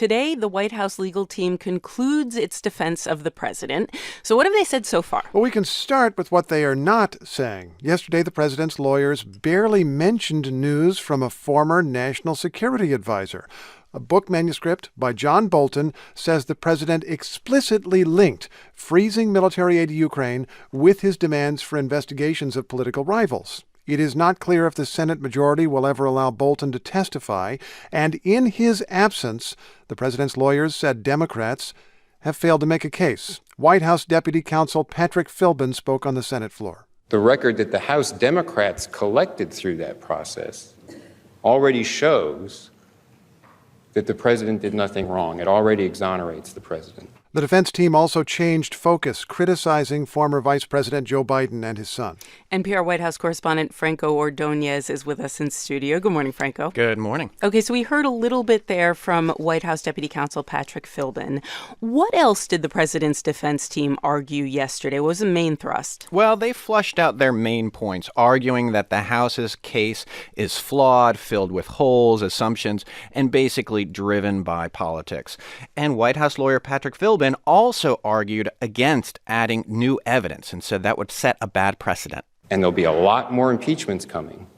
Today, the White House legal team concludes its defense of the president. So what have they said so far? Well, we can start with what they are not saying. Yesterday, the president's lawyers barely mentioned news from a former national security advisor. A book manuscript by John Bolton says the president explicitly linked freezing military aid to Ukraine with his demands for investigations of political rivals. It is not clear if the Senate majority will ever allow Bolton to testify, and in his absence, the president's lawyers said Democrats have failed to make a case. White House Deputy Counsel Patrick Philbin spoke on the Senate floor. The record that the House Democrats collected through that process already shows that the president did nothing wrong. It already exonerates the president. The defense team also changed focus, criticizing former Vice President Joe Biden and his son. NPR White House correspondent Franco Ordonez is with us in studio. Good morning, Franco. Good morning. Okay, so we heard a little bit there from White House Deputy Counsel Patrick Philbin. What else did the president's defense team argue yesterday? What was the main thrust? Well, they flushed out their main points, arguing that the House's case is flawed, filled with holes, assumptions, and basically driven by politics. And White House lawyer Patrick Philbin also argued against adding new evidence and said that would set a bad precedent. And there'll be a lot more impeachments coming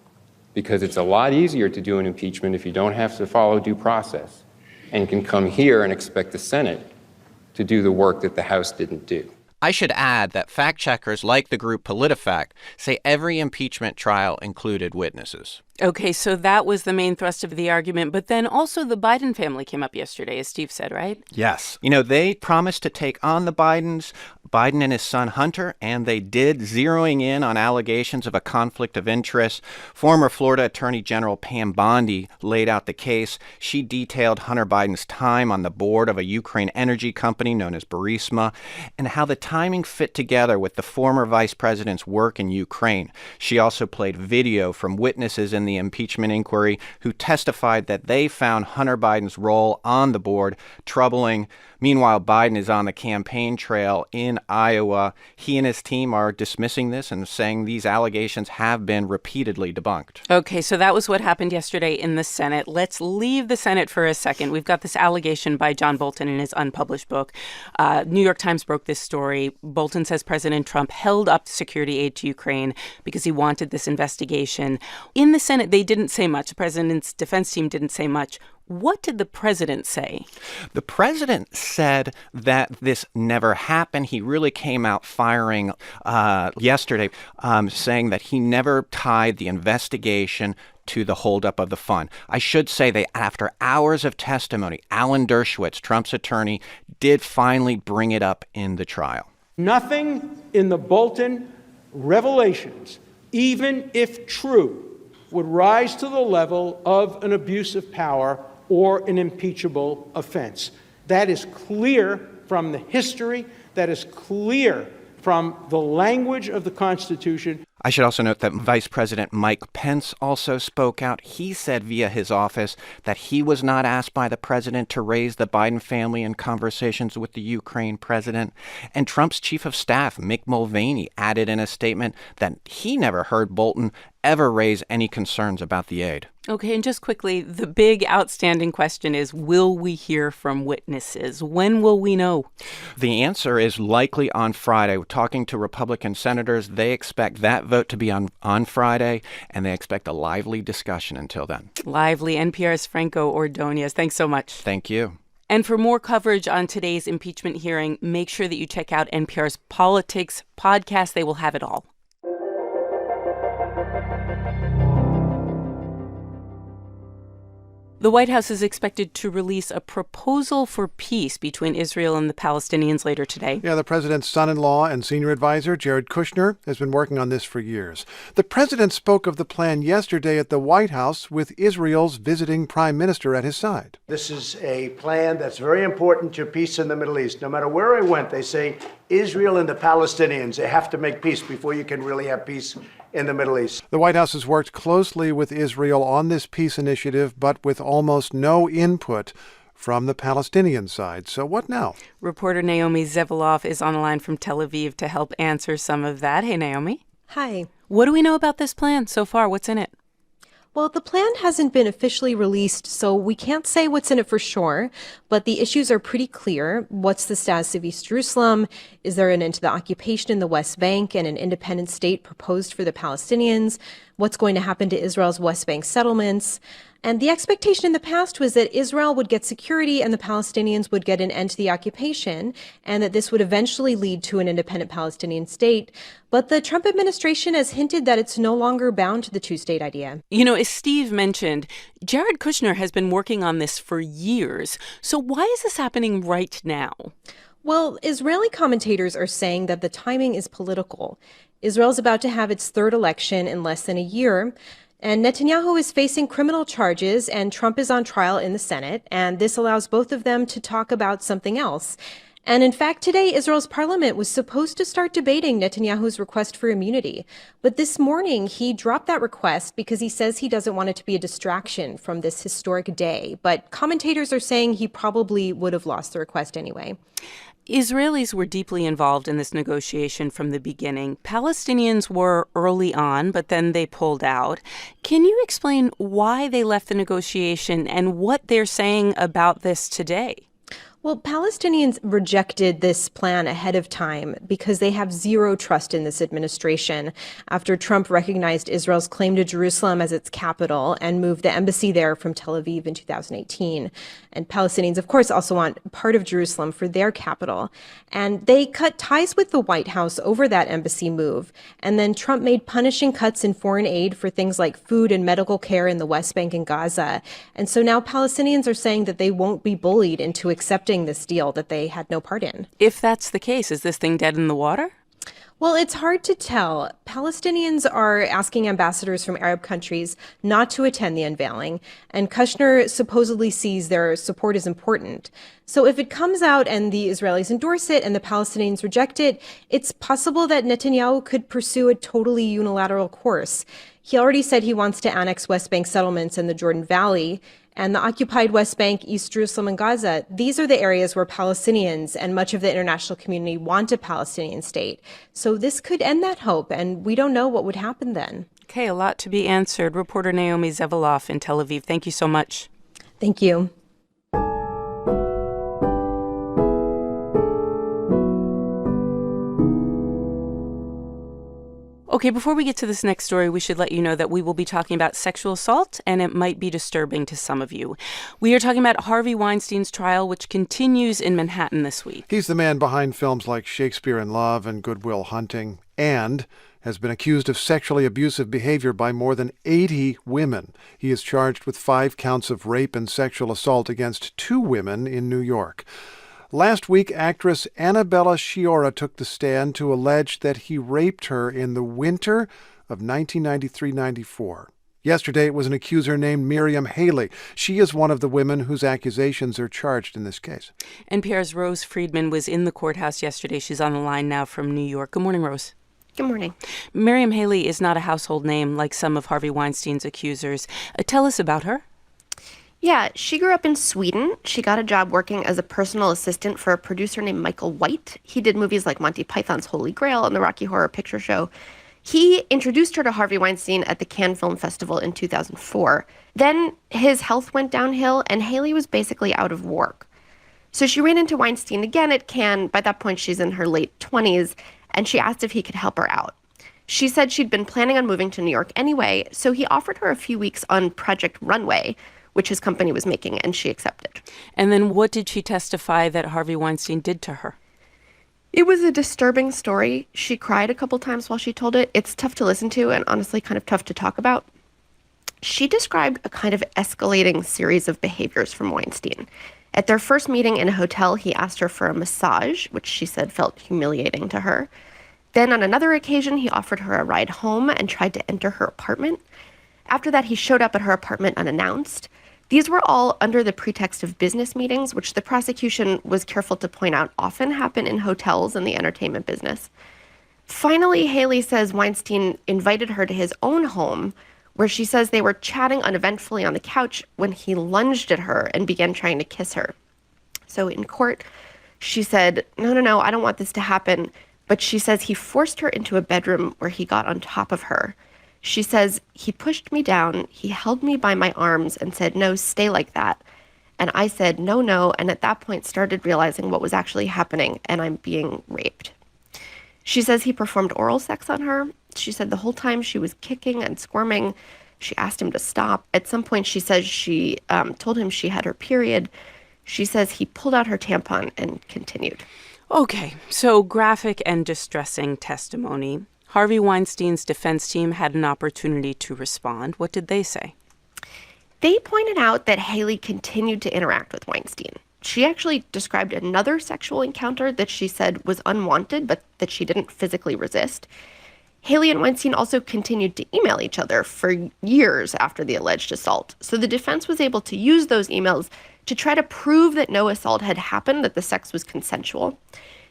because it's a lot easier to do an impeachment if you don't have to follow due process and can come here and expect the Senate to do the work that the House didn't do. I should add that fact-checkers like the group PolitiFact say every impeachment trial included witnesses. Okay, so that was the main thrust of the argument. But then also the Biden family came up yesterday, as Steve said, right? Yes. They promised to take on the Bidens, Biden and his son Hunter, and they did, zeroing in on allegations of a conflict of interest. Former Florida Attorney General Pam Bondi laid out the case. She detailed Hunter Biden's time on the board of a Ukraine energy company known as Burisma and how the timing fit together with the former vice president's work in Ukraine. She also played video from witnesses in the impeachment inquiry who testified that they found Hunter Biden's role on the board troubling. Meanwhile, Biden is on the campaign trail in Iowa. He and his team are dismissing this and saying these allegations have been repeatedly debunked. Okay, so that was what happened yesterday in the Senate. Let's leave the Senate for a second. We've got this allegation by John Bolton in his unpublished book. New York Times broke this story. Bolton says President Trump held up security aid to Ukraine because he wanted this investigation. In the Senate, they didn't say much. The president's defense team didn't say much. What did the president say? The president said that this never happened. He really came out firing yesterday, saying that he never tied the investigation to the holdup of the fund. I should say that after hours of testimony, Alan Dershowitz, Trump's attorney, did finally bring it up in the trial. Nothing in the Bolton revelations, even if true, would rise to the level of an abuse of power or an impeachable offense. That is clear from the history. That is clear from the language of the Constitution. I should also note that Vice President Mike Pence also spoke out. He said via his office that he was not asked by the president to raise the Biden family in conversations with the Ukraine president. And Trump's chief of staff, Mick Mulvaney, added in a statement that he never heard Bolton ever raise any concerns about the aid. Okay, and just quickly, the big outstanding question is, will we hear from witnesses? When will we know? The answer is likely on Friday. We're talking to Republican senators. They expect that vote to be on Friday, and they expect a lively discussion until then. Lively. NPR's Franco Ordonez. Thanks so much. Thank you. And for more coverage on today's impeachment hearing, make sure that you check out NPR's Politics podcast. They will have it all. The White House is expected to release a proposal for peace between Israel and the Palestinians later today. Yeah, the president's son-in-law and senior advisor, Jared Kushner, has been working on this for years. The president spoke of the plan yesterday at the White House with Israel's visiting prime minister at his side. This is a plan that's very important to peace in the Middle East. No matter where I went, they say Israel and the Palestinians, they have to make peace before you can really have peace in the Middle East. The White House has worked closely with Israel on this peace initiative, but with almost no input from the Palestinian side. So what now? Reporter Naomi Zeveloff is on the line from Tel Aviv to help answer some of that. Hey, Naomi. Hi. What do we know about this plan so far? What's in it? Well, the plan hasn't been officially released, so we can't say what's in it for sure, but the issues are pretty clear. What's the status of East Jerusalem? Is there an end to the occupation in the West Bank and an independent state proposed for the Palestinians? What's going to happen to Israel's West Bank settlements? And the expectation in the past was that Israel would get security and the Palestinians would get an end to the occupation, and that this would eventually lead to an independent Palestinian state. But the Trump administration has hinted that it's no longer bound to the two-state idea. You know, as Steve mentioned, Jared Kushner has been working on this for years. So why is this happening right now? Well, Israeli commentators are saying that the timing is political. Israel's about to have its third election in less than a year. And Netanyahu is facing criminal charges, and Trump is on trial in the Senate, and this allows both of them to talk about something else. And in fact, today, Israel's parliament was supposed to start debating Netanyahu's request for immunity. But this morning, he dropped that request because he says he doesn't want it to be a distraction from this historic day. But commentators are saying he probably would have lost the request anyway. Israelis were deeply involved in this negotiation from the beginning. Palestinians were early on, but then they pulled out. Can you explain why they left the negotiation and what they're saying about this today? Well, Palestinians rejected this plan ahead of time because they have zero trust in this administration after Trump recognized Israel's claim to Jerusalem as its capital and moved the embassy there from Tel Aviv in 2018. And Palestinians, of course, also want part of Jerusalem for their capital. And they cut ties with the White House over that embassy move. And then Trump made punishing cuts in foreign aid for things like food and medical care in the West Bank and Gaza. And so now Palestinians are saying that they won't be bullied into accepting this deal that they had no part in. If that's the case, is this thing dead in the water? Well, it's hard to tell. Palestinians are asking ambassadors from Arab countries not to attend the unveiling, and Kushner supposedly sees their support as important. So if it comes out and the Israelis endorse it and the Palestinians reject it, it's possible that Netanyahu could pursue a totally unilateral course. He already said he wants to annex West Bank settlements in the Jordan Valley, and the occupied West Bank, East Jerusalem, and Gaza. These are the areas where Palestinians and much of the international community want a Palestinian state. So this could end that hope, and we don't know what would happen then. Okay, a lot to be answered. Reporter Naomi Zeveloff in Tel Aviv. Thank you so much. Thank you. Okay, before we get to this next story, we should let you know that we will be talking about sexual assault, and it might be disturbing to some of you. We are talking about Harvey Weinstein's trial, which continues in Manhattan this week. He's the man behind films like Shakespeare in Love and Good Will Hunting, and has been accused of sexually abusive behavior by more than 80 women. He is charged with 5 counts of rape and sexual assault against 2 women in New York. Last week, actress Annabella Sciorra took the stand to allege that he raped her in the winter of 1993-94. Yesterday, it was an accuser named Miriam Haley. She is one of the women whose accusations are charged in this case. NPR's Rose Friedman was in the courthouse yesterday. She's on the line now from New York. Good morning, Rose. Good morning. Miriam Haley is not a household name like some of Harvey Weinstein's accusers. Tell us about her. Yeah, she grew up in Sweden. She got a job working as a personal assistant for a producer named Michael White. He did movies like Monty Python's Holy Grail and the Rocky Horror Picture Show. He introduced her to Harvey Weinstein at the Cannes Film Festival in 2004. Then his health went downhill, and Haley was basically out of work. So she ran into Weinstein again at Cannes. By that point, she's in her late 20s, and she asked if he could help her out. She said she'd been planning on moving to New York anyway, so he offered her a few weeks on Project Runway, which his company was making, and she accepted. And then what did she testify that Harvey Weinstein did to her? It was a disturbing story. She cried a couple times while she told it. It's tough to listen to and honestly kind of tough to talk about. She described a kind of escalating series of behaviors from Weinstein. At their first meeting in a hotel, he asked her for a massage, which she said felt humiliating to her. Then on another occasion, he offered her a ride home and tried to enter her apartment. After that, he showed up at her apartment unannounced. These were all under the pretext of business meetings, which the prosecution was careful to point out often happen in hotels and the entertainment business. Finally, Haley says Weinstein invited her to his own home, where she says they were chatting uneventfully on the couch when he lunged at her and began trying to kiss her. So in court, she said, no, I don't want this to happen. But she says he forced her into a bedroom where he got on top of her. She says, "He pushed me down, he held me by my arms and said, 'No, stay like that.' And I said, 'No, no,' and at that point started realizing what was actually happening, and I'm being raped." She says he performed oral sex on her. She said the whole time she was kicking and squirming. She asked him to stop. At some point, she says she told him she had her period. She says he pulled out her tampon and continued. Okay, so graphic and distressing testimony. Harvey Weinstein's defense team had an opportunity to respond. What did they say? They pointed out that Haley continued to interact with Weinstein. She actually described another sexual encounter that she said was unwanted, but that she didn't physically resist. Haley and Weinstein also continued to email each other for years after the alleged assault. So the defense was able to use those emails to try to prove that no assault had happened, that the sex was consensual.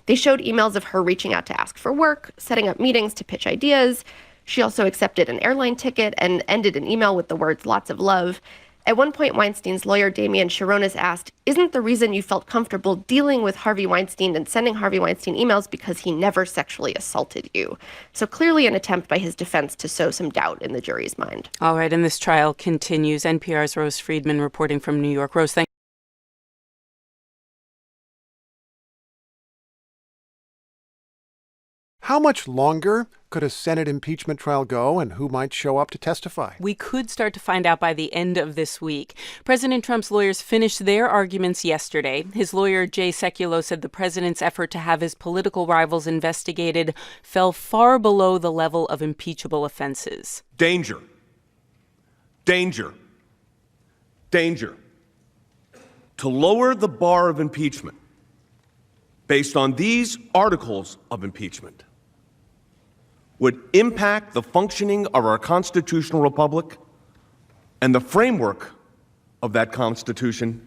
They showed emails of her reaching out to ask for work, setting up meetings to pitch ideas. She also accepted an airline ticket and ended an email with the words, "lots of love." At one point, Weinstein's lawyer, Damian Sharonis, asked, "Isn't the reason you felt comfortable dealing with Harvey Weinstein and sending Harvey Weinstein emails because he never sexually assaulted you?" So clearly an attempt by his defense to sow some doubt in the jury's mind. All right, and this trial continues. NPR's Rose Friedman reporting from New York. Rose, thank you. How much longer could a Senate impeachment trial go, and who might show up to testify? We could start to find out by the end of this week. President Trump's lawyers finished their arguments yesterday. His lawyer, Jay Sekulow, said the president's effort to have his political rivals investigated fell far below the level of impeachable offenses. Danger. Danger. Danger. To lower the bar of impeachment based on these articles of impeachment would impact the functioning of our constitutional republic and the framework of that Constitution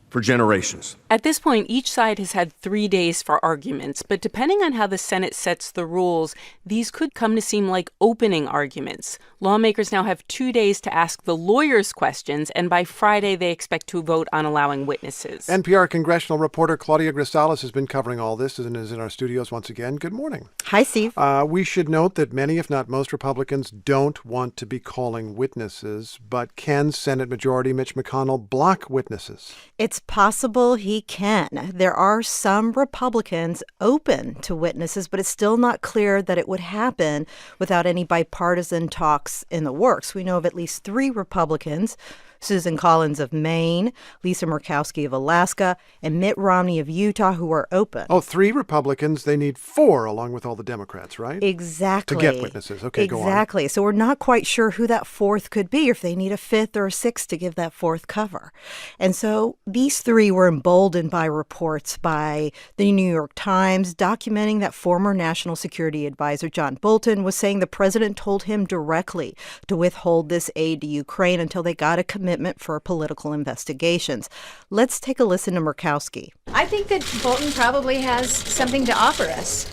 for generations. At this point, each side has had 3 days for arguments, but depending on how the Senate sets the rules, these could come to seem like opening arguments. Lawmakers now have 2 days to ask the lawyers questions, and by Friday, they expect to vote on allowing witnesses. NPR congressional reporter Claudia Grisales has been covering all this and is in our studios once again. Good morning. Hi, Steve. We should note that many, if not most, Republicans don't want to be calling witnesses, but can Senate Majority Mitch McConnell block witnesses? It's possible he can. There are some Republicans open to witnesses, but it's still not clear that it would happen without any bipartisan talks in the works. We know of at least 3 Republicans, Susan Collins of Maine, Lisa Murkowski of Alaska, and Mitt Romney of Utah, who are open. Oh, 3 Republicans. They need 4 along with all the Democrats, right? Exactly. To get witnesses. Okay, go on. Exactly. So we're not quite sure who that 4th could be, or if they need a 5th or a 6th to give that 4th cover. And so these 3 were emboldened by reports by the New York Times documenting that former National Security Advisor John Bolton was saying the president told him directly to withhold this aid to Ukraine until they got a commitment for political investigations. Let's take a listen to Murkowski. I think that Bolton probably has something to offer us.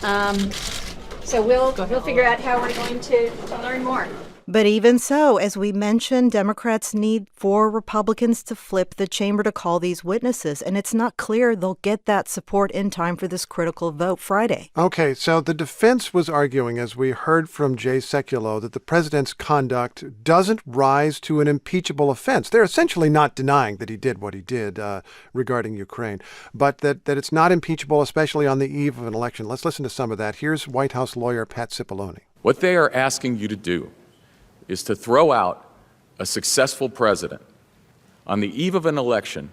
So we'll figure out how we're going to learn more. But even so, as we mentioned, Democrats need 4 Republicans to flip the chamber to call these witnesses, and it's not clear they'll get that support in time for this critical vote Friday. Okay, so the defense was arguing, as we heard from Jay Sekulow, that the president's conduct doesn't rise to an impeachable offense. They're essentially not denying that he did what he did regarding Ukraine, but that it's not impeachable, especially on the eve of an election. Let's listen to some of that. Here's White House lawyer Pat Cipollone. What they are asking you to do is to throw out a successful president on the eve of an election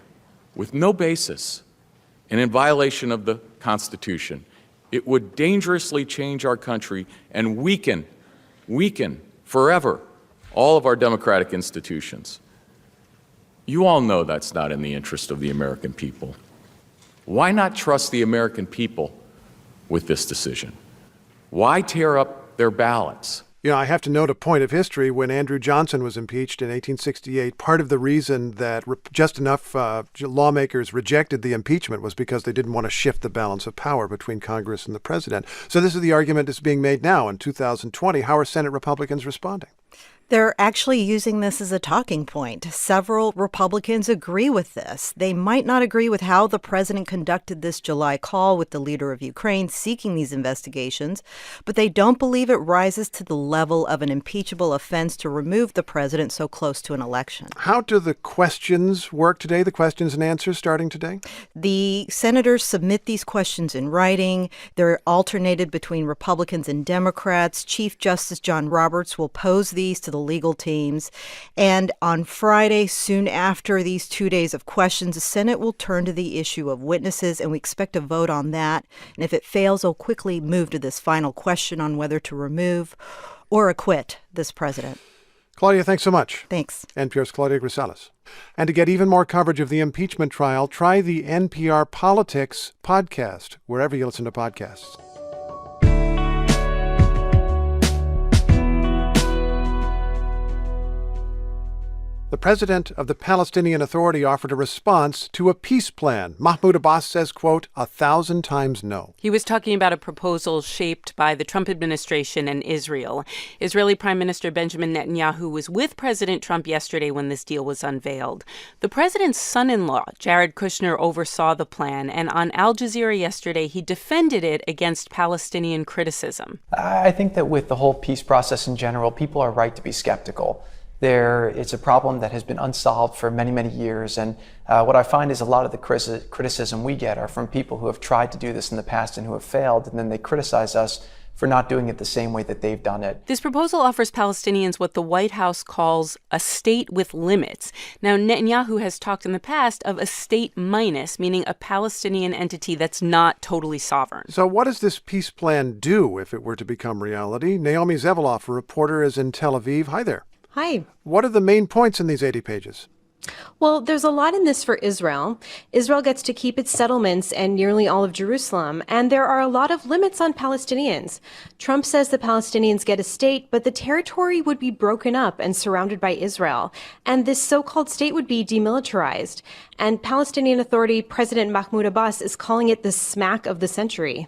with no basis and in violation of the Constitution. It would dangerously change our country and weaken forever all of our democratic institutions. You all know that's not in the interest of the American people. Why not trust the American people with this decision? Why tear up their ballots? You know, I have to note a point of history. When Andrew Johnson was impeached in 1868, part of the reason that just enough lawmakers rejected the impeachment was because they didn't want to shift the balance of power between Congress and the president. So this is the argument that's being made now in 2020. How are Senate Republicans responding? They're actually using this as a talking point. Several Republicans agree with this. They might not agree with how the president conducted this July call with the leader of Ukraine seeking these investigations, but they don't believe it rises to the level of an impeachable offense to remove the president so close to an election. How do the questions work today, the questions and answers starting today? The senators submit these questions in writing. They're alternated between Republicans and Democrats. Chief Justice John Roberts will pose these to the legal teams. And on Friday, soon after these 2 days of questions, the Senate will turn to the issue of witnesses, and we expect a vote on that. And if it fails, they'll quickly move to this final question on whether to remove or acquit this president. Claudia, thanks so much. Thanks. NPR's Claudia Grisales. And to get even more coverage of the impeachment trial, try the NPR Politics podcast, wherever you listen to podcasts. The president of the Palestinian Authority offered a response to a peace plan. Mahmoud Abbas says, quote, 1,000 times no. He was talking about a proposal shaped by the Trump administration and Israel. Israeli Prime Minister Benjamin Netanyahu was with President Trump yesterday when this deal was unveiled. The president's son-in-law, Jared Kushner, oversaw the plan, and on Al Jazeera yesterday, he defended it against Palestinian criticism. I think that with the whole peace process in general, people are right to be skeptical. It's a problem that has been unsolved for many, many years. And what I find is a lot of the criticism we get are from people who have tried to do this in the past and who have failed, and then they criticize us for not doing it the same way that they've done it. This proposal offers Palestinians what the White House calls a state with limits. Now, Netanyahu has talked in the past of a state minus, meaning a Palestinian entity that's not totally sovereign. So what does this peace plan do if it were to become reality? Naomi Zeveloff, a reporter, is in Tel Aviv. Hi there. Hi. What are the main points in these 80 pages? Well, there's a lot in this for Israel. Israel gets to keep its settlements and nearly all of Jerusalem, and there are a lot of limits on Palestinians. Trump says the Palestinians get a state, but the territory would be broken up and surrounded by Israel, and this so-called state would be demilitarized. And Palestinian Authority President Mahmoud Abbas is calling it the smack of the century.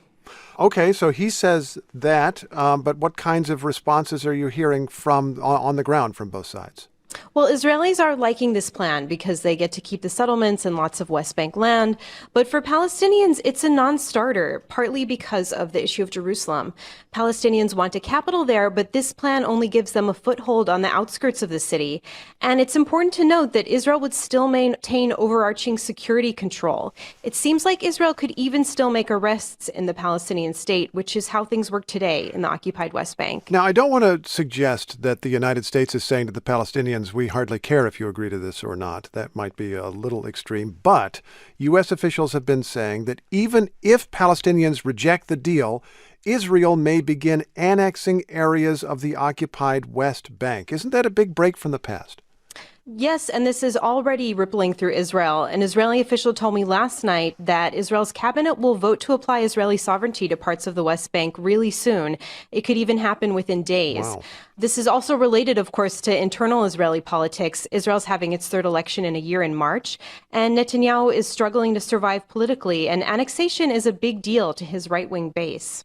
Okay, so he says that, but what kinds of responses are you hearing from on the ground from both sides? Well, Israelis are liking this plan because they get to keep the settlements and lots of West Bank land. But for Palestinians, it's a non-starter, partly because of the issue of Jerusalem. Palestinians want a capital there, but this plan only gives them a foothold on the outskirts of the city. And it's important to note that Israel would still maintain overarching security control. It seems like Israel could even still make arrests in the Palestinian state, which is how things work today in the occupied West Bank. Now, I don't want to suggest that the United States is saying to the Palestinians, we hardly care if you agree to this or not. That might be a little extreme. But U.S. officials have been saying that even if Palestinians reject the deal, Israel may begin annexing areas of the occupied West Bank. Isn't that a big break from the past? Yes, and this is already rippling through Israel. An Israeli official told me last night that Israel's cabinet will vote to apply Israeli sovereignty to parts of the West Bank really soon. It could even happen within days. Wow. This is also related, of course, to internal Israeli politics. Israel's having its third election in a year in March, and Netanyahu is struggling to survive politically, and annexation is a big deal to his right-wing base.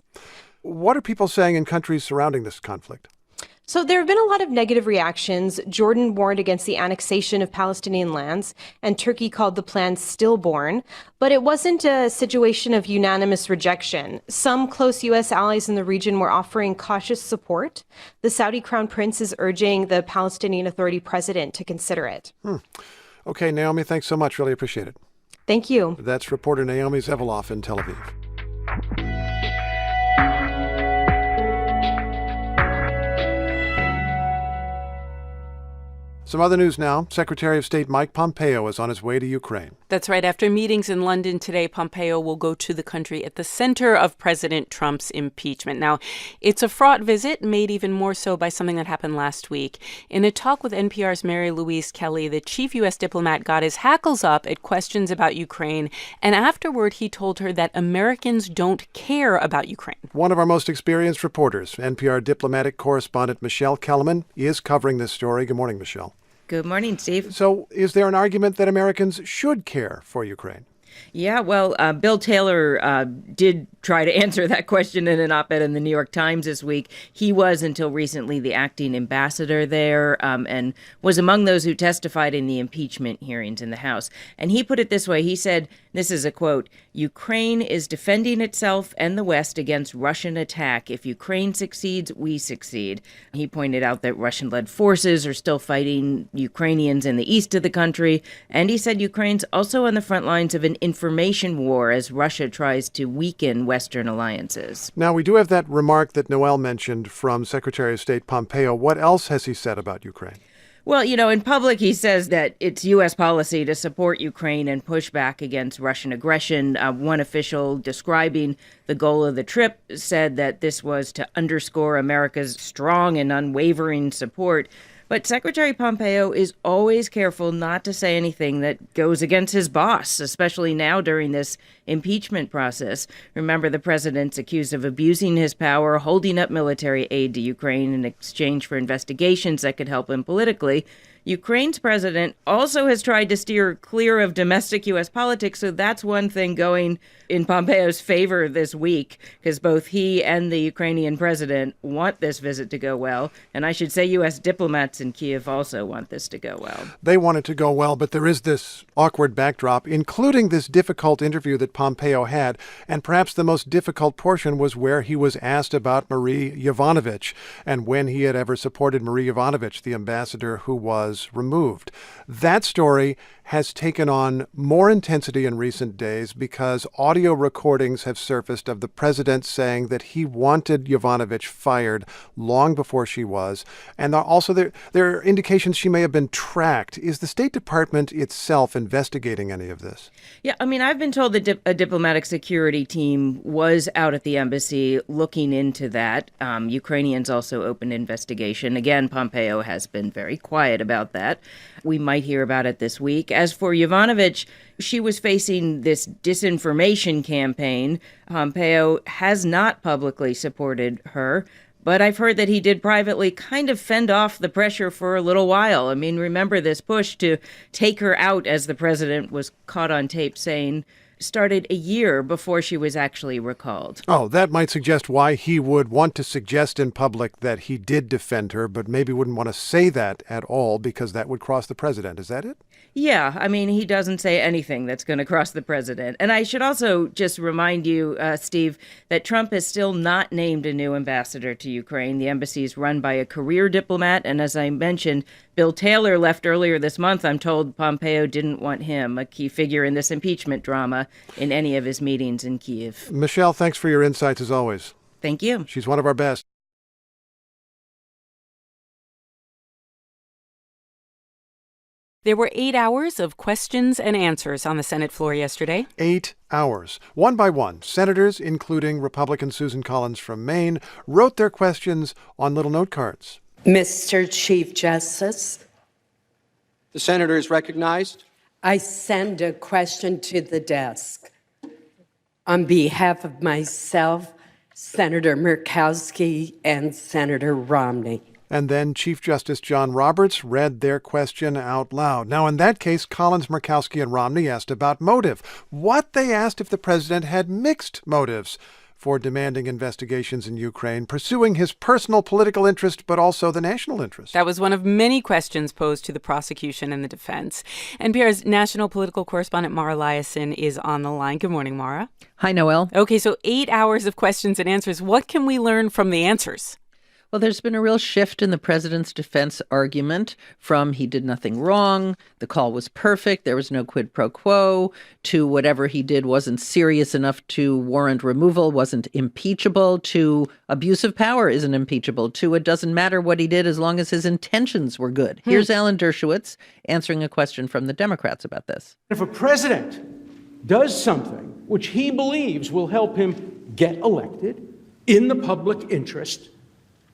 What are people saying in countries surrounding this conflict? So there have been a lot of negative reactions. Jordan warned against the annexation of Palestinian lands, and Turkey called the plan stillborn. But it wasn't a situation of unanimous rejection. Some close U.S. allies in the region were offering cautious support. The Saudi Crown Prince is urging the Palestinian Authority president to consider it. Okay, Naomi, thanks so much. Really appreciate it. Thank you. That's reporter Naomi Zeveloff in Tel Aviv. Some other news now. Secretary of State Mike Pompeo is on his way to Ukraine. That's right. After meetings in London today, Pompeo will go to the country at the center of President Trump's impeachment. Now, it's a fraught visit, made even more so by something that happened last week. In a talk with NPR's Mary Louise Kelly, the chief U.S. diplomat got his hackles up at questions about Ukraine, and afterward he told her that Americans don't care about Ukraine. One of our most experienced reporters, NPR diplomatic correspondent Michelle Kellerman, is covering this story. Good morning, Michelle. Good morning, Steve. So is there an argument that Americans should care for Ukraine? Yeah, well, Bill Taylor did try to answer that question in an op-ed in the New York Times this week. He was, until recently, the acting ambassador there and was among those who testified in the impeachment hearings in the House. And he put it this way. He said, this is a quote, "Ukraine is defending itself and the West against Russian attack. If Ukraine succeeds, we succeed." He pointed out that Russian-led forces are still fighting Ukrainians in the east of the country. And he said Ukraine's also on the front lines of an information war as Russia tries to weaken Western alliances. Now, we do have that remark that Noel mentioned from Secretary of State Pompeo. What else has he said about Ukraine? Well, in public, he says that it's U.S. policy to support Ukraine and push back against Russian aggression. One official describing the goal of the trip said that this was to underscore America's strong and unwavering support. But Secretary Pompeo is always careful not to say anything that goes against his boss, especially now during this impeachment process. Remember, the president's accused of abusing his power, holding up military aid to Ukraine in exchange for investigations that could help him politically. Ukraine's president also has tried to steer clear of domestic U.S. politics, so that's one thing going in Pompeo's favor this week, because both he and the Ukrainian president want this visit to go well, and I should say U.S. diplomats in Kyiv also want this to go well. They want it to go well, but there is this awkward backdrop, including this difficult interview that Pompeo had, and perhaps the most difficult portion was where he was asked about Marie Yovanovitch and when he had ever supported Marie Yovanovitch, the ambassador who was removed. That story has taken on more intensity in recent days because audio recordings have surfaced of the president saying that he wanted Yovanovitch fired long before she was. And also there are indications she may have been tracked. Is the State Department itself investigating any of this? Yeah, I've been told that a diplomatic security team was out at the embassy looking into that. Ukrainians also opened investigation. Again, Pompeo has been very quiet about that. We might hear about it this week. As for Yovanovitch, she was facing this disinformation campaign. Pompeo has not publicly supported her, but I've heard that he did privately kind of fend off the pressure for a little while. Remember this push to take her out, as the president was caught on tape saying, started a year before she was actually recalled. Oh, that might suggest why he would want to suggest in public that he did defend her, but maybe wouldn't want to say that at all because that would cross the president. Is that it? Yeah, he doesn't say anything that's going to cross the president. And I should also just remind you, Steve, that Trump has still not named a new ambassador to Ukraine. The embassy is run by a career diplomat. And as I mentioned, Bill Taylor left earlier this month. I'm told Pompeo didn't want him, a key figure in this impeachment drama, in any of his meetings in Kyiv. Michelle, thanks for your insights as always. Thank you. She's one of our best. There were 8 hours of questions and answers on the Senate floor yesterday. 8 hours. One by one, senators, including Republican Susan Collins from Maine, wrote their questions on little note cards. Mr. Chief Justice. The senator is recognized. I send a question to the desk. On behalf of myself, Senator Murkowski, and Senator Romney. And then Chief Justice John Roberts read their question out loud. Now, in that case, Collins, Murkowski, and Romney asked about motive. What they asked if the president had mixed motives for demanding investigations in Ukraine, pursuing his personal political interest, but also the national interest. That was one of many questions posed to the prosecution and the defense. NPR's national political correspondent Mara Liasson is on the line. Good morning, Mara. Hi, Noel. Okay, so 8 hours of questions and answers. What can we learn from the answers? Well, there's been a real shift in the president's defense argument from he did nothing wrong, the call was perfect, there was no quid pro quo, to whatever he did wasn't serious enough to warrant removal, wasn't impeachable, to abuse of power isn't impeachable, to it doesn't matter what he did as long as his intentions were good. Here's Alan Dershowitz answering a question from the Democrats about this. If a president does something which he believes will help him get elected in the public interest,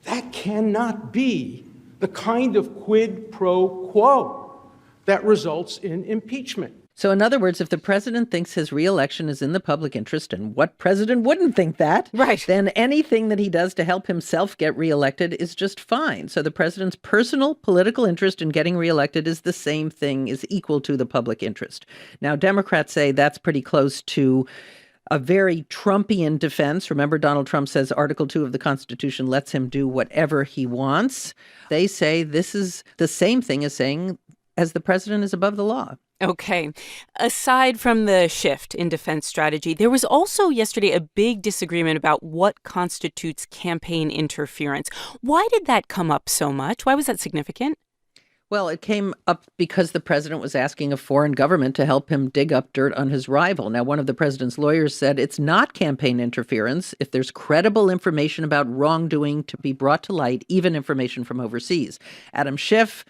that cannot be the kind of quid pro quo that results in impeachment. So in other words, if the president thinks his reelection is in the public interest, and what president wouldn't think that, right, then anything that he does to help himself get reelected is just fine. So the president's personal political interest in getting reelected is the same thing, is equal to the public interest. Now, Democrats say that's pretty close to a very Trumpian defense. Remember, Donald Trump says Article 2 of the Constitution lets him do whatever he wants. They say this is the same thing as saying as the president is above the law. Okay. Aside from the shift in defense strategy, there was also yesterday a big disagreement about what constitutes campaign interference. Why did that come up so much? Why was that significant? Well, it came up because the president was asking a foreign government to help him dig up dirt on his rival. Now, one of the president's lawyers said it's not campaign interference if there's credible information about wrongdoing to be brought to light, even information from overseas. Adam Schiff,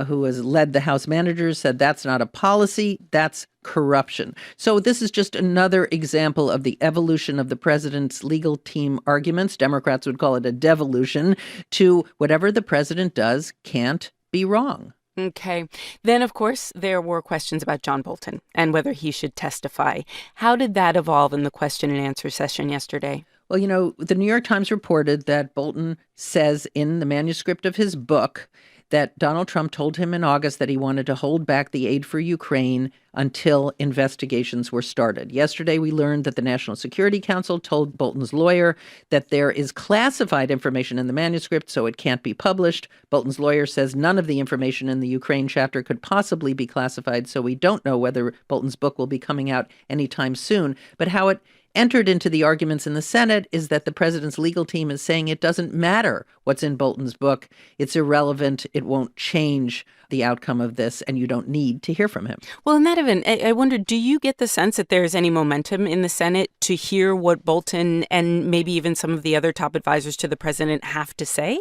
who has led the House managers, said that's not a policy, that's corruption. So this is just another example of the evolution of the president's legal team arguments. Democrats would call it a devolution to whatever the president does can't be wrong. Okay. Then, of course, there were questions about John Bolton and whether he should testify. How did that evolve in the question and answer session yesterday? Well, you know, the New York Times reported that Bolton says in the manuscript of his book that Donald Trump told him in August that he wanted to hold back the aid for Ukraine until investigations were started. Yesterday, we learned that the National Security Council told Bolton's lawyer that there is classified information in the manuscript, so it can't be published. Bolton's lawyer says none of the information in the Ukraine chapter could possibly be classified, so we don't know whether Bolton's book will be coming out anytime soon. But how it entered into the arguments in the Senate is that the president's legal team is saying it doesn't matter what's in Bolton's book. It's irrelevant. It won't change the outcome of this, and you don't need to hear from him. Well, in that event, I wonder, do you get the sense that there's any momentum in the Senate to hear what Bolton and maybe even some of the other top advisors to the president have to say?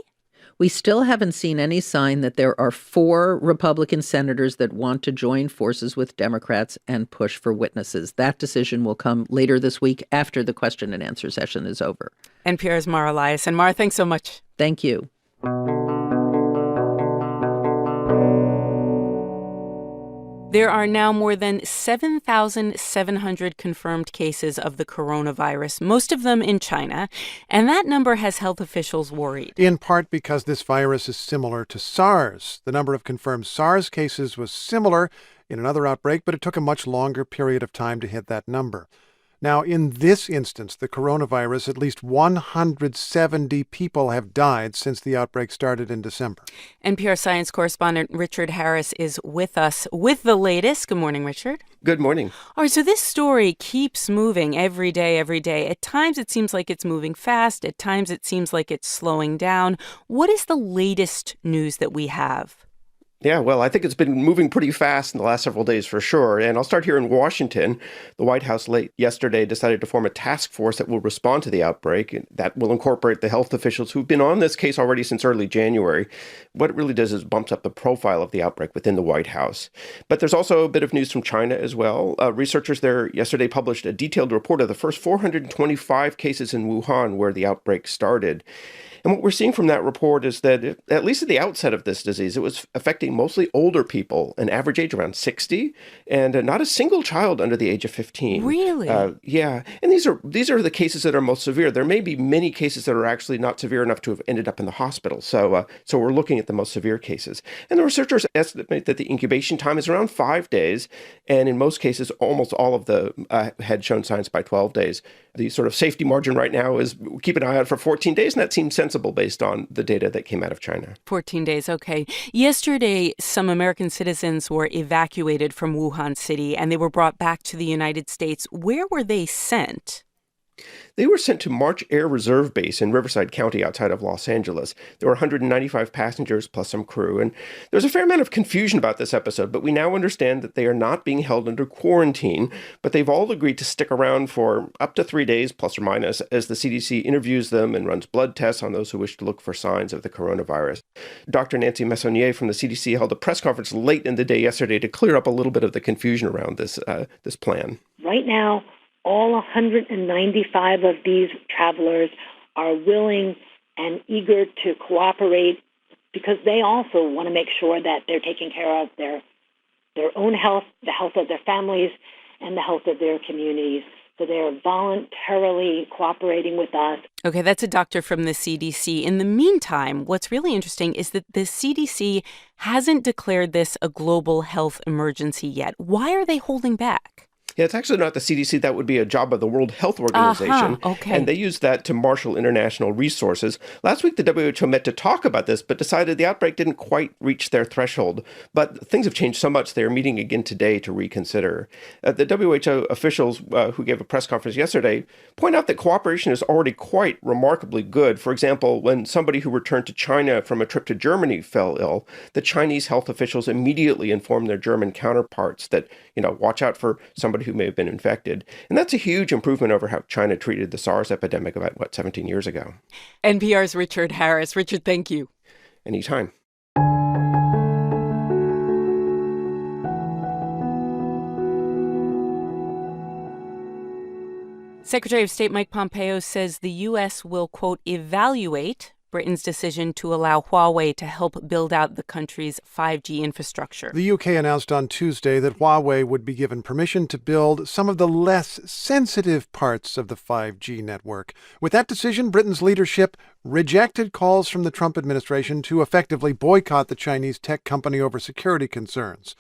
We still haven't seen any sign that there are 4 Republican senators that want to join forces with Democrats and push for witnesses. That decision will come later this week after the question and answer session is over. NPR's Mara Elias. And Mara, thanks so much. Thank you. There are now more than 7,700 confirmed cases of the coronavirus, most of them in China, and that number has health officials worried. In part because this virus is similar to SARS. The number of confirmed SARS cases was similar in another outbreak, but it took a much longer period of time to hit that number. Now, in this instance, the coronavirus, at least 170 people have died since the outbreak started in December. NPR science correspondent Richard Harris is with us with the latest. Good morning, Richard. Good morning. All right, so this story keeps moving every day, every day. At times it seems like it's moving fast. At times it seems like it's slowing down. What is the latest news that we have? Yeah, well, I think it's been moving pretty fast in the last several days for sure. And I'll start here in Washington. The White House late yesterday decided to form a task force that will respond to the outbreak. And that will incorporate the health officials who've been on this case already since early January. What it really does is bumps up the profile of the outbreak within the White House. But there's also a bit of news from China as well. Researchers there yesterday published a detailed report of the first 425 cases in Wuhan where the outbreak started. And what we're seeing from that report is that, at least at the outset of this disease, it was affecting mostly older people, an average age around 60, and not a single child under the age of 15. Really? Yeah. And these are the cases that are most severe. There may be many cases that are actually not severe enough to have ended up in the hospital. So we're looking at the most severe cases. And the researchers estimate that the incubation time is around 5 days. And in most cases, almost all of the had shown signs by 12 days. The sort of safety margin right now is keep an eye out for 14 days, and that seems sensible based on the data that came out of China. 14 days, okay. Yesterday, some American citizens were evacuated from Wuhan City, and they were brought back to the United States. Where were they sent? They were sent to March Air Reserve Base in Riverside County outside of Los Angeles. There were 195 passengers plus some crew. And there's a fair amount of confusion about this episode, but we now understand that they are not being held under quarantine, but they've all agreed to stick around for up to 3 days, plus or minus, as the CDC interviews them and runs blood tests on those who wish to look for signs of the coronavirus. Dr. Nancy Messonnier from the CDC held a press conference late in the day yesterday to clear up a little bit of the confusion around this plan. Right now, all 195 of these travelers are willing and eager to cooperate because they also want to make sure that they're taking care of their their own health, the health of their families, and the health of their communities. So they are voluntarily cooperating with us. Okay, that's a doctor from the CDC. In the meantime, what's really interesting is that the CDC hasn't declared this a global health emergency yet. Why are they holding back? Yeah, it's actually not the CDC. That would be a job of the World Health Organization. Okay. And they use that to marshal international resources. Last week, the WHO met to talk about this, but decided the outbreak didn't quite reach their threshold. But things have changed so much, they are meeting again today to reconsider. The WHO officials who gave a press conference yesterday point out that cooperation is already quite remarkably good. For example, when somebody who returned to China from a trip to Germany fell ill, the Chinese health officials immediately informed their German counterparts that, watch out for somebody who may have been infected. And that's a huge improvement over how China treated the SARS epidemic about, 17 years ago. NPR's Richard Harris. Richard, thank you. Anytime. Secretary of State Mike Pompeo says the U.S. will, quote, evaluate Britain's decision to allow Huawei to help build out the country's 5G infrastructure. The UK announced on Tuesday that Huawei would be given permission to build some of the less sensitive parts of the 5G network. With that decision, Britain's leadership rejected calls from the Trump administration to effectively boycott the Chinese tech company over security concerns.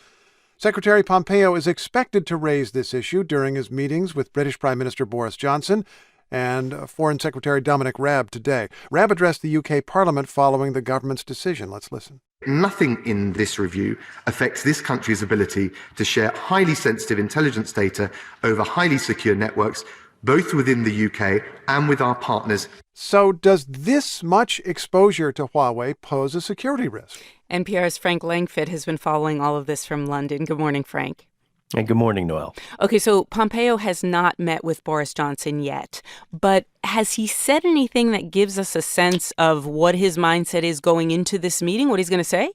Secretary Pompeo is expected to raise this issue during his meetings with British Prime Minister Boris Johnson and Foreign Secretary Dominic Raab today. Raab addressed the UK Parliament following the government's decision. Let's listen. Nothing in this review affects this country's ability to share highly sensitive intelligence data over highly secure networks, both within the UK and with our partners. So does this much exposure to Huawei pose a security risk? NPR's Frank Langfitt has been following all of this from London. Good morning, Frank. And good morning, Noelle. Okay, so Pompeo has not met with Boris Johnson yet, but has he said anything that gives us a sense of what his mindset is going into this meeting, what he's going to say?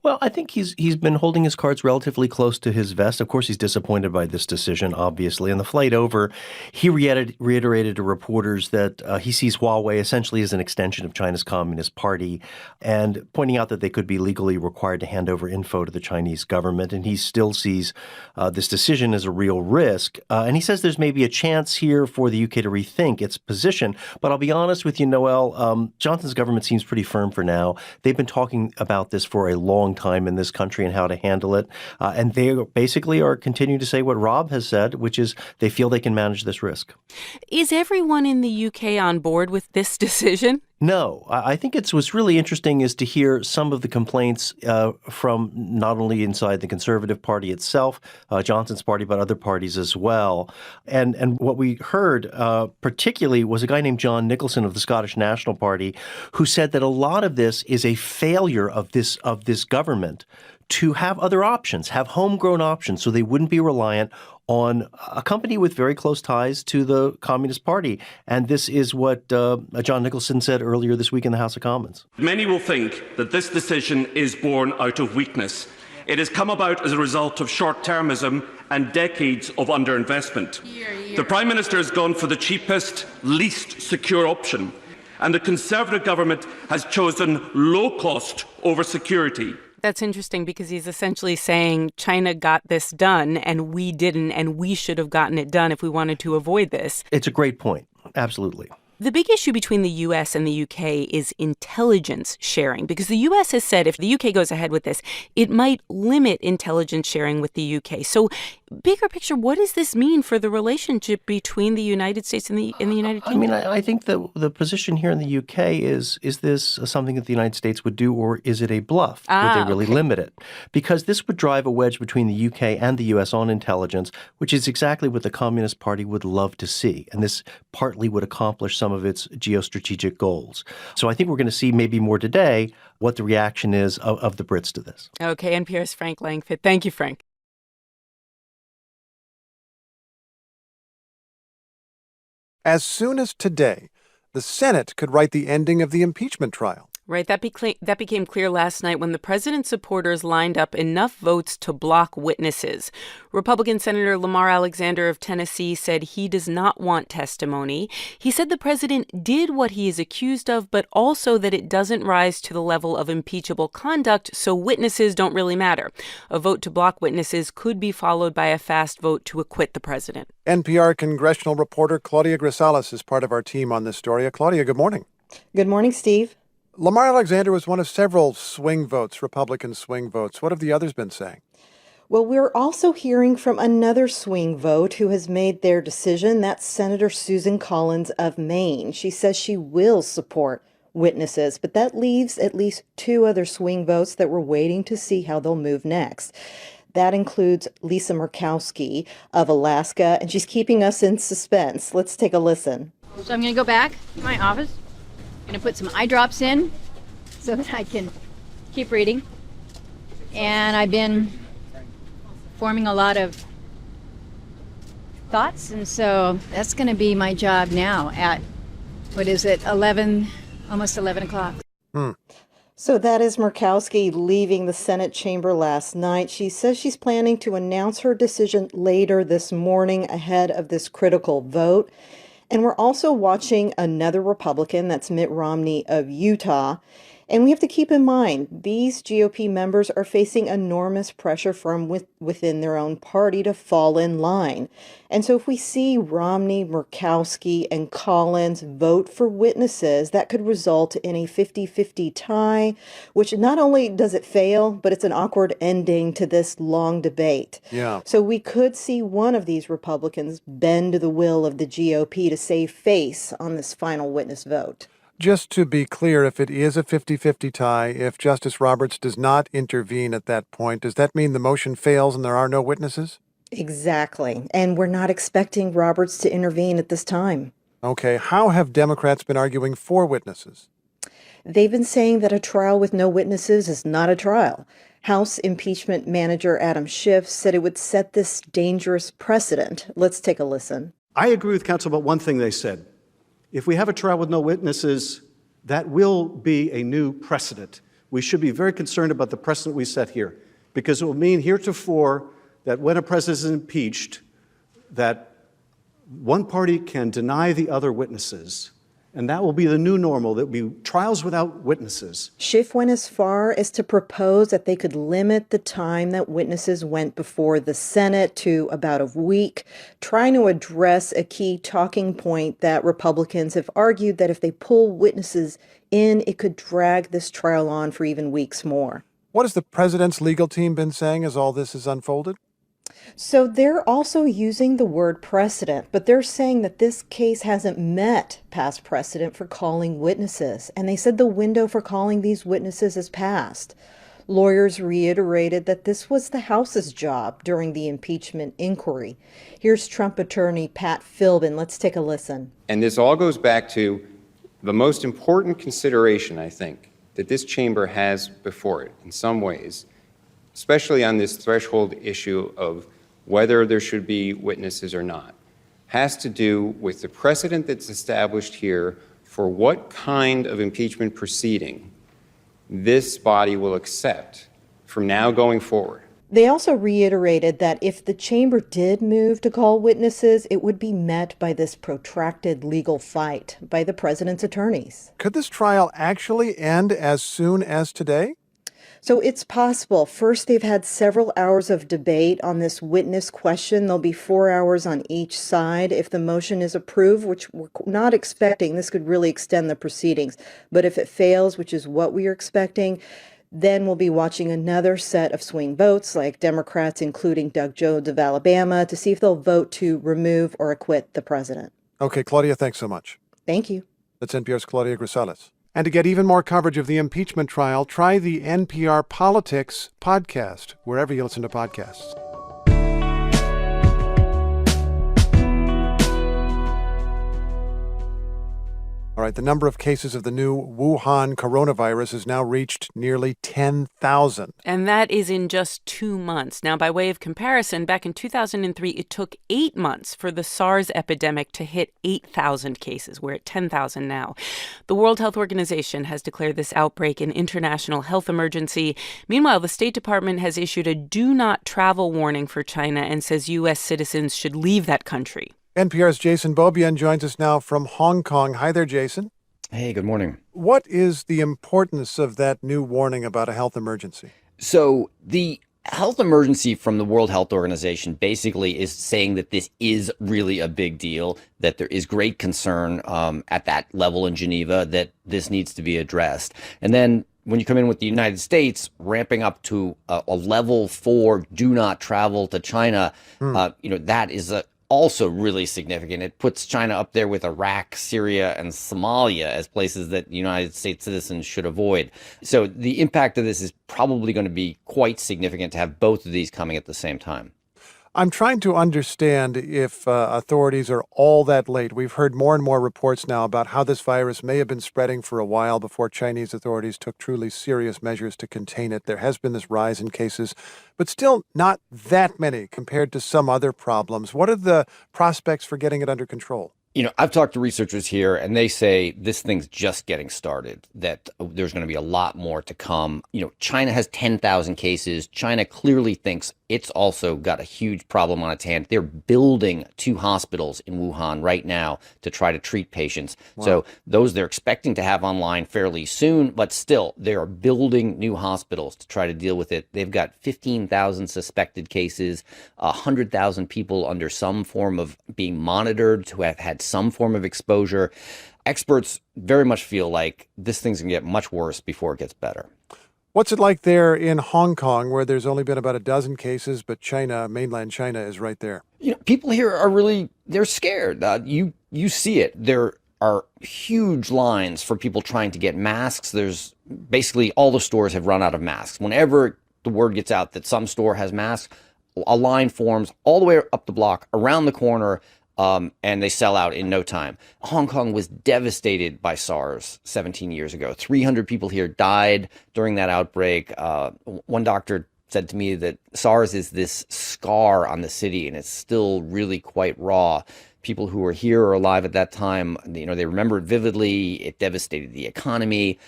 Well, I think he's been holding his cards relatively close to his vest. Of course, he's disappointed by this decision, obviously. On the flight over, he reiterated to reporters that he sees Huawei essentially as an extension of China's Communist Party, and pointing out that they could be legally required to hand over info to the Chinese government. And he still sees this decision as a real risk. And he says there's maybe a chance here for the UK to rethink its position. But I'll be honest with you, Noelle, Johnson's government seems pretty firm for now. They've been talking about this for a long time in this country and how to handle it. And they basically are continuing to say what Rob has said, which is they feel they can manage this risk. Is everyone in the UK on board with this decision? No, I think what's really interesting is to hear some of the complaints from not only inside the Conservative Party itself, Johnson's party, but other parties as well. And what we heard particularly was a guy named John Nicholson of the Scottish National Party, who said that a lot of this is a failure of this government to have other options, have homegrown options, so they wouldn't be reliant on a company with very close ties to the Communist Party. And this is what John Nicholson said earlier this week in the House of Commons. Many will think that this decision is born out of weakness. It has come about as a result of short-termism and decades of underinvestment. The Prime Minister has gone for the cheapest, least secure option, and the Conservative government has chosen low cost over security. That's interesting because he's essentially saying China got this done and we didn't, and we should have gotten it done if we wanted to avoid this. It's a great point. Absolutely. The big issue between the U.S. and the U.K. is intelligence sharing, because the U.S. has said if the U.K. goes ahead with this, it might limit intelligence sharing with the U.K. So bigger picture, what does this mean for the relationship between the United States and the United Kingdom? I mean, I think the position here in the U.K. is this something that the United States would do, or is it a bluff? Would they really limit it? Because this would drive a wedge between the U.K. and the U.S. on intelligence, which is exactly what the Communist Party would love to see. And this partly would accomplish some of its geostrategic goals. So I think we're going to see maybe more today what the reaction is of the Brits to this. Okay, NPR's Frank Langfitt. Thank you, Frank. As soon as today, the Senate could write the ending of the impeachment trial. Right. That became clear last night when the president's supporters lined up enough votes to block witnesses. Republican Senator Lamar Alexander of Tennessee said he does not want testimony. He said the president did what he is accused of, but also that it doesn't rise to the level of impeachable conduct, so witnesses don't really matter. A vote to block witnesses could be followed by a fast vote to acquit the president. NPR congressional reporter Claudia Grisales is part of our team on this story. Claudia, good morning. Good morning, Steve. Lamar Alexander was one of several swing votes, Republican swing votes. What have the others been saying? Well, we're also hearing from another swing vote who has made their decision. That's Senator Susan Collins of Maine. She says she will support witnesses, but that leaves at least two other swing votes that we're waiting to see how they'll move next. That includes Lisa Murkowski of Alaska, and she's keeping us in suspense. Let's take a listen. So I'm going to go back to my office. I'm going to put some eye drops in so that I can keep reading. And I've been forming a lot of thoughts, and so that's going to be my job now at, almost 11 o'clock. So that is Murkowski leaving the Senate chamber last night. She says she's planning to announce her decision later this morning ahead of this critical vote. And we're also watching another Republican, that's Mitt Romney of Utah. And we have to keep in mind, these GOP members are facing enormous pressure from within their own party to fall in line. And so if we see Romney, Murkowski, and Collins vote for witnesses, that could result in a 50-50 tie, which not only does it fail, but it's an awkward ending to this long debate. Yeah. So we could see one of these Republicans bend the will of the GOP to save face on this final witness vote. Just to be clear, if it is a 50-50 tie, if Justice Roberts does not intervene at that point, does that mean the motion fails and there are no witnesses? Exactly. And we're not expecting Roberts to intervene at this time. Okay. How have Democrats been arguing for witnesses? They've been saying that a trial with no witnesses is not a trial. House impeachment manager Adam Schiff said it would set this dangerous precedent. Let's take a listen. I agree with counsel about one thing they said. If we have a trial with no witnesses, that will be a new precedent. We should be very concerned about the precedent we set here, because it will mean heretofore that when a president is impeached, that one party can deny the other witnesses, and that will be the new normal. That will be trials without witnesses. Schiff went as far as to propose that they could limit the time that witnesses went before the Senate to about a week, trying to address a key talking point that Republicans have argued that if they pull witnesses in, it could drag this trial on for even weeks more. What has the president's legal team been saying as all this has unfolded? So they're also using the word precedent, but they're saying that this case hasn't met past precedent for calling witnesses. And they said the window for calling these witnesses has passed. Lawyers reiterated that this was the House's job during the impeachment inquiry. Here's Trump attorney Pat Philbin. Let's take a listen. And this all goes back to the most important consideration, I think, that this chamber has before it in some ways, especially on this threshold issue of whether there should be witnesses or not, has to do with the precedent that's established here for what kind of impeachment proceeding this body will accept from now going forward. They also reiterated that if the chamber did move to call witnesses, it would be met by this protracted legal fight by the president's attorneys. Could this trial actually end as soon as today? So it's possible. First, they've had several hours of debate on this witness question. There'll be 4 hours on each side. If the motion is approved, which we're not expecting, this could really extend the proceedings. But if it fails, which is what we are expecting, then we'll be watching another set of swing votes, like Democrats, including Doug Jones of Alabama, to see if they'll vote to remove or acquit the president. Okay, Claudia, thanks so much. Thank you. That's NPR's Claudia Grisales. And to get even more coverage of the impeachment trial, try the NPR Politics podcast, wherever you listen to podcasts. All right. right, the number of cases of the new Wuhan coronavirus has now reached nearly 10,000. And that is in just 2 months. Now, by way of comparison, back in 2003, it took 8 months for the SARS epidemic to hit 8,000 cases. We're at 10,000 now. The World Health Organization has declared this outbreak an international health emergency. Meanwhile, the State Department has issued a do not travel warning for China and says U.S. citizens should leave that country. NPR's Jason Beaubien joins us now from Hong Kong. Hi there, Jason. Hey, good morning. What is the importance of that new warning about a health emergency? So the health emergency from the World Health Organization basically is saying that this is really a big deal, that there is great concern at that level in Geneva, that this needs to be addressed. And then when you come in with the United States ramping up to a level 4 do not travel to China, that is also really significant. It puts China up there with Iraq, Syria, and Somalia as places that United States citizens should avoid. So the impact of this is probably going to be quite significant to have both of these coming at the same time. I'm trying to understand if authorities are all that late. We've heard more and more reports now about how this virus may have been spreading for a while before Chinese authorities took truly serious measures to contain it. There has been this rise in cases, but still not that many compared to some other problems. What are the prospects for getting it under control? I've talked to researchers here, and they say this thing's just getting started, that there's going to be a lot more to come. China has 10,000 cases. China clearly thinks it's also got a huge problem on its hand. They're building 2 hospitals in Wuhan right now to try to treat patients. Wow. So those they're expecting to have online fairly soon, but still, they are building new hospitals to try to deal with it. They've got 15,000 suspected cases, 100,000 people under some form of being monitored to have had some form of exposure. Experts very much feel like this thing's going to get much worse before it gets better. What's it like there in Hong Kong, where there's only been about a dozen cases, but mainland China is right there? People here are they're scared. You see it. There are huge lines for people trying to get masks. There's basically all the stores have run out of masks. Whenever the word gets out that some store has masks, a line forms all the way up the block, around the corner, and they sell out in no time. Hong Kong was devastated by SARS 17 years ago. 300 people here died during that outbreak. One doctor said to me that SARS is this scar on the city, and it's still really quite raw. People who were here or alive at that time, they remember it vividly. It devastated the economy.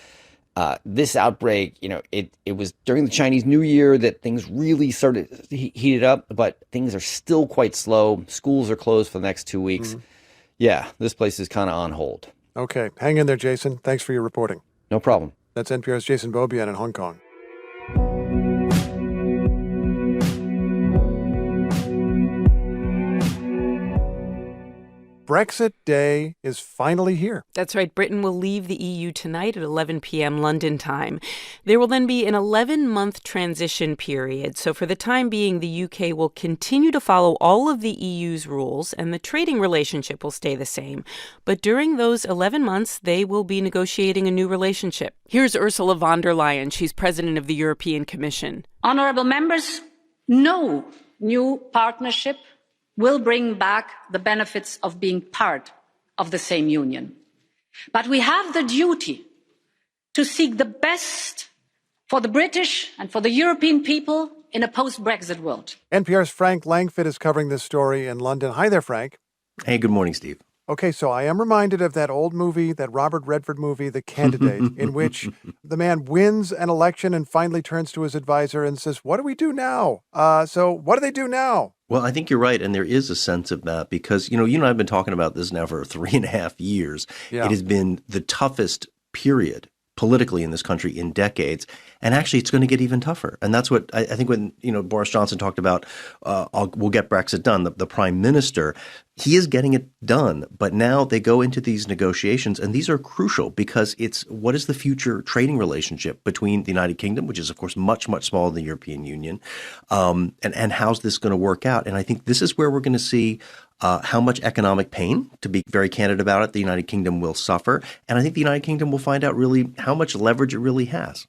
This outbreak, it was during the Chinese New Year that things really started heated up, but things are still quite slow. Schools are closed for the next 2 weeks. Mm-hmm. Yeah, this place is kind of on hold. Okay, hang in there, Jason. Thanks for your reporting. No problem. That's NPR's Jason Beaubien in Hong Kong. Brexit Day is finally here. That's right. Britain will leave the EU tonight at 11 p.m. London time. There will then be an 11-month transition period. So for the time being, the UK will continue to follow all of the EU's rules, and the trading relationship will stay the same. But during those 11 months, they will be negotiating a new relationship. Here's Ursula von der Leyen. She's president of the European Commission. Honourable members, no new partnership will bring back the benefits of being part of the same union. But we have the duty to seek the best for the British and for the European people in a post-Brexit world. NPR's Frank Langfitt is covering this story in London. Hi there, Frank. Hey, good morning, Steve. Okay, so I am reminded of that old movie, that Robert Redford movie, The Candidate, in which the man wins an election and finally turns to his advisor and says, what do we do now? So what do they do now? Well, I think you're right, and there is a sense of that because, you and I have been talking about this now for 3.5 years. Yeah. It has been the toughest period politically in this country in decades, and actually it's going to get even tougher. And that's what I think when, Boris Johnson talked about, we'll get Brexit done, the prime minister, he is getting it done. But now they go into these negotiations, and these are crucial because it's what is the future trading relationship between the United Kingdom, which is, of course, much, much smaller than the European Union, and how's this going to work out? And I think this is where we're going to see how much economic pain, to be very candid about it, the United Kingdom will suffer. And I think the United Kingdom will find out really how much leverage it really has.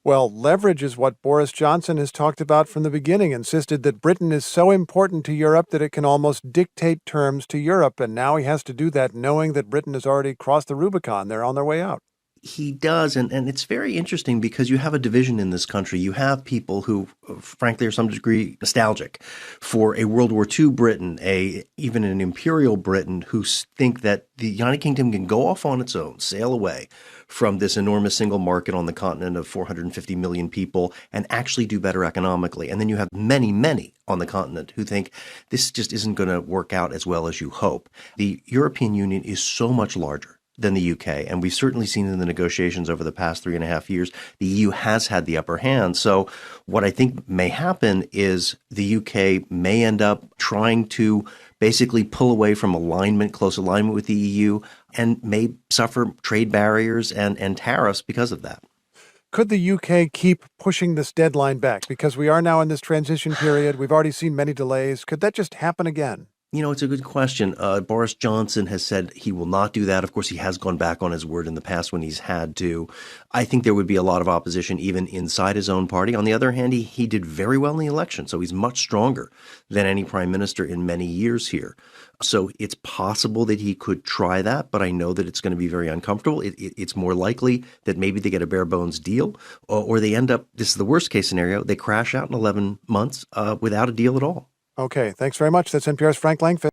Well, leverage is what Boris Johnson has talked about from the beginning, insisted that Britain is so important to Europe that it can almost dictate terms to Europe. And now he has to do that knowing that Britain has already crossed the Rubicon. They're on their way out. He does, and it's very interesting because you have a division in this country. You have people who, frankly, are some degree nostalgic for a World War II Britain, even an imperial Britain, who think that the United Kingdom can go off on its own, sail away from this enormous single market on the continent of 450 million people and actually do better economically. And then you have many, many on the continent who think this just isn't going to work out as well as you hope. The European Union is so much larger than the UK. And we've certainly seen in the negotiations over the past 3.5 years, the EU has had the upper hand. So what I think may happen is the UK may end up trying to basically pull away from close alignment with the EU, and may suffer trade barriers and tariffs because of that. Could the UK keep pushing this deadline back? Because we are now in this transition period. We've already seen many delays. Could that just happen again? You know, it's a good question. Boris Johnson has said he will not do that. Of course, he has gone back on his word in the past when he's had to. I think there would be a lot of opposition even inside his own party. On the other hand, he did very well in the election, so he's much stronger than any prime minister in many years here. So it's possible that he could try that, but I know that it's going to be very uncomfortable. It's more likely that maybe they get a bare bones deal, or they end up, this is the worst case scenario, they crash out in 11 months without a deal at all. Okay, thanks very much. That's NPR's Frank Langfitt.